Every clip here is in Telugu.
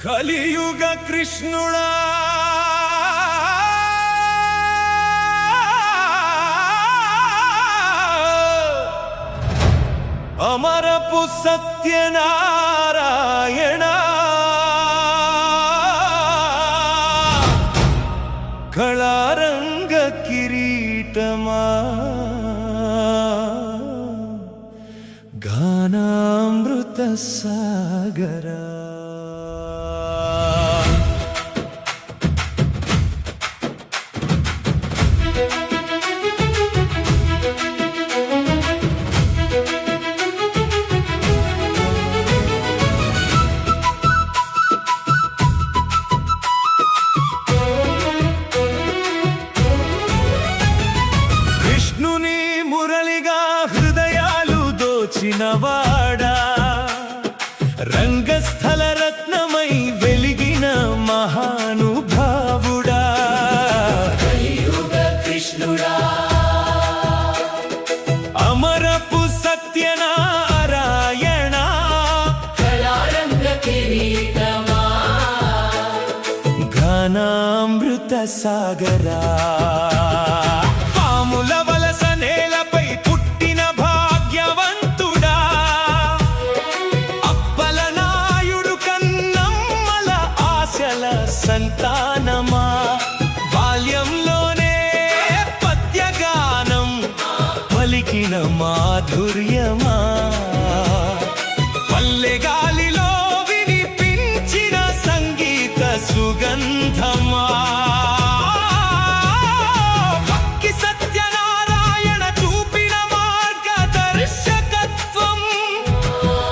కలియుగ కృష్ణుడా అమరపు సత్యనారాయణ కళారంగ కిరీటమా గానామృత సాగరా చిన్నవాడా రంగస్థల రత్నమై వెలిగిన మహానుభావుడా కలియుగ కృష్ణుడా అమరపు సత్యనారాయణ కళారంగ కిరీటమా గానామృత సాగరా పాముల వలస నేలపై పుట్టిన భాగ్యవంతుడా అప్పల నాయుడు కన్నమ్మల ఆశల సంతానమా బాల్యంలోనే పద్యగానం పలికిన మాధుర్యమా పల్లెగాలిలో వినిపించిన సంగీత సుగంధమా భక్తి సత్యనారాయణ చూపిన మార్గదర్శకత్వం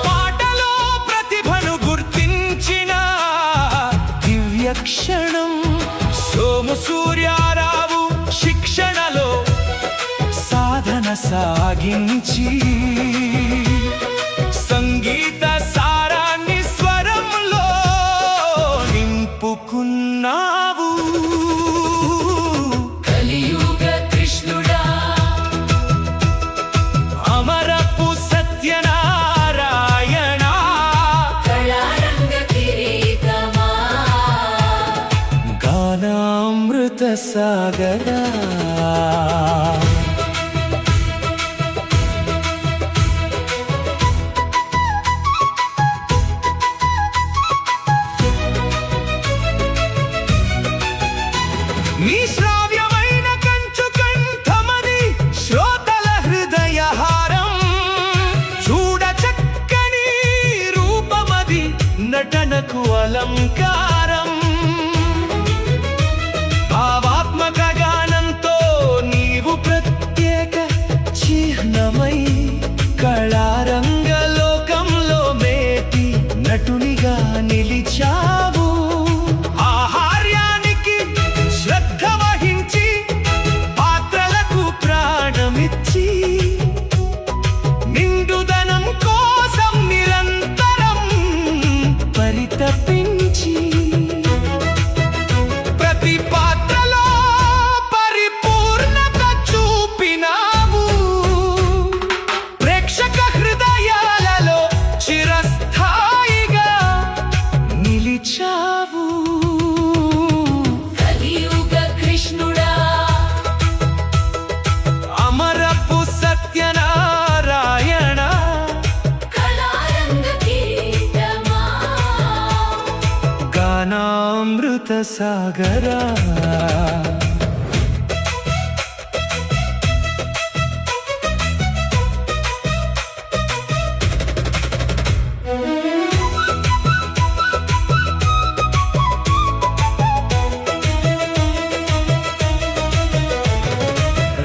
పాటలో ప్రతిభను గుర్తించిన దివ్య క్షణం సోము సూర్యారావు శిక్షణలో సాధన సాగించి సంగీత సారాన్ని స్వరంలో నింపుకున్నావు కలియుగ కృష్ణుడా అమరపు సత్యనారాయణ కళారంగ కిరీటమా గానామృత సాగరా నీ శ్రావ్యమైన కంచు కంఠమది శ్రోతల హృదయహారం చూడ చక్కని రూపమది నటనకు అలంకారం భావాత్మక గానంతో నీవు ప్రత్యేక చిహ్నమై కళారంగ లోకంలో మేటి నటునిగా నిలిచావు ఆహార్యానికి శ్రద్ధ వహించి పాత్రలకు ప్రాణమిచ్చి నిండుదనం కోసం నిరంతరం పరితపించి ప్రతి పాత్రలో పరిపూర్ణత చూపినావు ప్రేక్షక హృదయాలలో చిరస్థాయిగా నిలిచావు కలియుగ కృష్ణుడా అమరపు సత్యనారాయణ కళారంగ కిరీటమా గానామృత సాగరా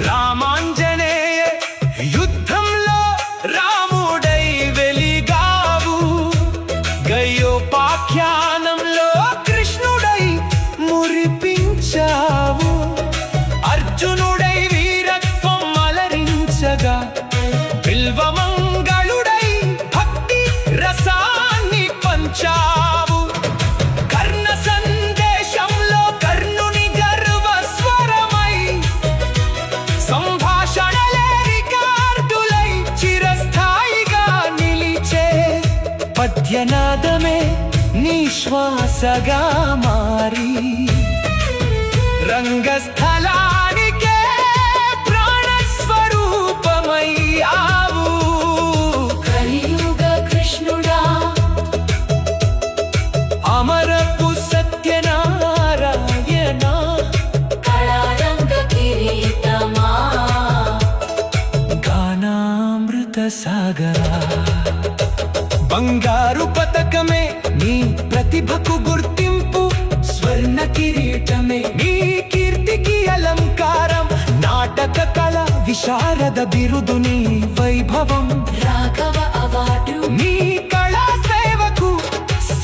రామాంజనేయ యుద్ధంలో రాముడై వెలిగావు గయోపాఖ్యానంలో కృష్ణుడై మురిపించావు అర్జునుడై వీరత్వం అలరించగా బిల్వమంగళుడై భక్తి రసాన్ని పంచావు కర్ణ సందేశంలో కర్ణుని గర్వ స్వరమై సంభాషణలే రికార్డులై చిరస్థాయిగా నిలిచే పద్యనాదమే నీ శ్వాసగా మారి రంగస్థలానికే ప్రాణస్వరూపమయ్యావు. కలియుగ కృష్ణుడా అమరపు సత్యనారాయణ కళారంగ కిరీటమా గానామృత సాగరా బంగారు పతకమే నీ ప్రతిభకు గుర్తింపు, స్వర్ణ కిరీటమే నీ కీర్తికి అలంకారం, నాటక కళ విశారద బిరుదు నీ వైభవం, రాఘవ అవార్డు నీ కళా సేవకు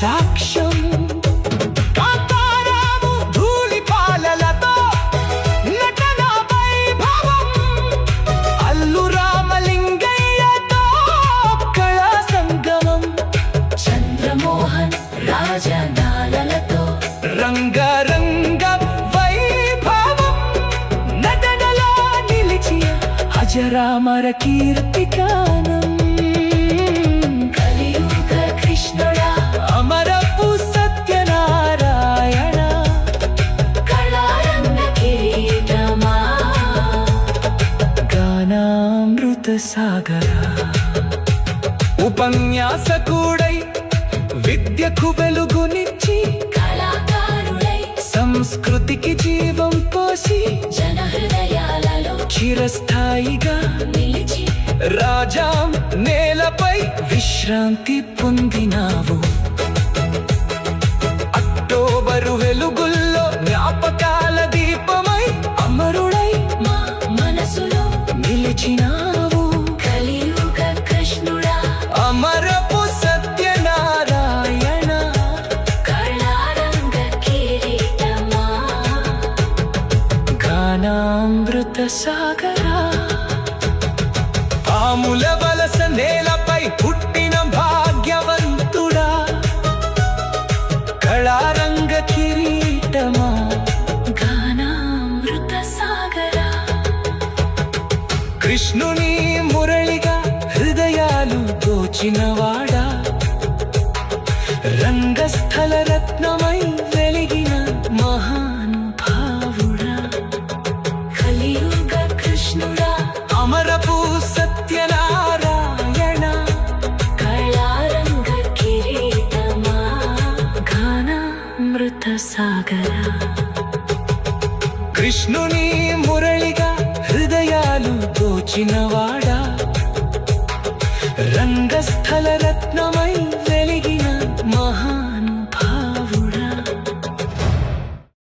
సాక్ష్యం. కాంతారావు ధూళిపాలలతో నటన వైభవం, అల్లు రామలింగయ్యతో కళా సంగమం, చంద్రమోహన్ రాజనాలతో రంగరంగ వైభవం, నటనలో నిలిచిన అజరామర కీర్తికానం. కలియుగ కృష్ణుడా అమరపు సత్యనారాయణ కళారంగ కిరీటమా గానామృత సాగరా ఉపన్యాసకుడై విద్యకు వెలుగునిచ్చి కళాకారుడై సంస్కృతికి జీవం పోసి జన హృదయాలలో చిరస్థాయిగా నిలిచి రాజాం నేలపై విశ్రాంతి పొందినావు. అక్టోబరు వెలుగుల్లో జ్ఞాపకాల దీపమై అమరుడై మా మనసులో నిలిచినావు. కలియుగ కృష్ణుడా అమరపు సత్యనారాయణ కళారంగ కిరీటమా గానామృత సాగరా ఆముల వలస నేలపై పుట్టిన భాగ్యవంతుడా కళారంగ కిరీటమా గానామృత సాగరా కృష్ణుని మురళిగా హృదయాలు దోచినవాడా రంగస్థల రత్నమై వెలిగిన మహానుభావుడా కలియుగ కృష్ణుడా అమరపు సత్యనారాయణ కళారంగ కిరీటమా గానామృత సాగరా కృష్ణుని మురళిగా హృదయాలు దోచినవా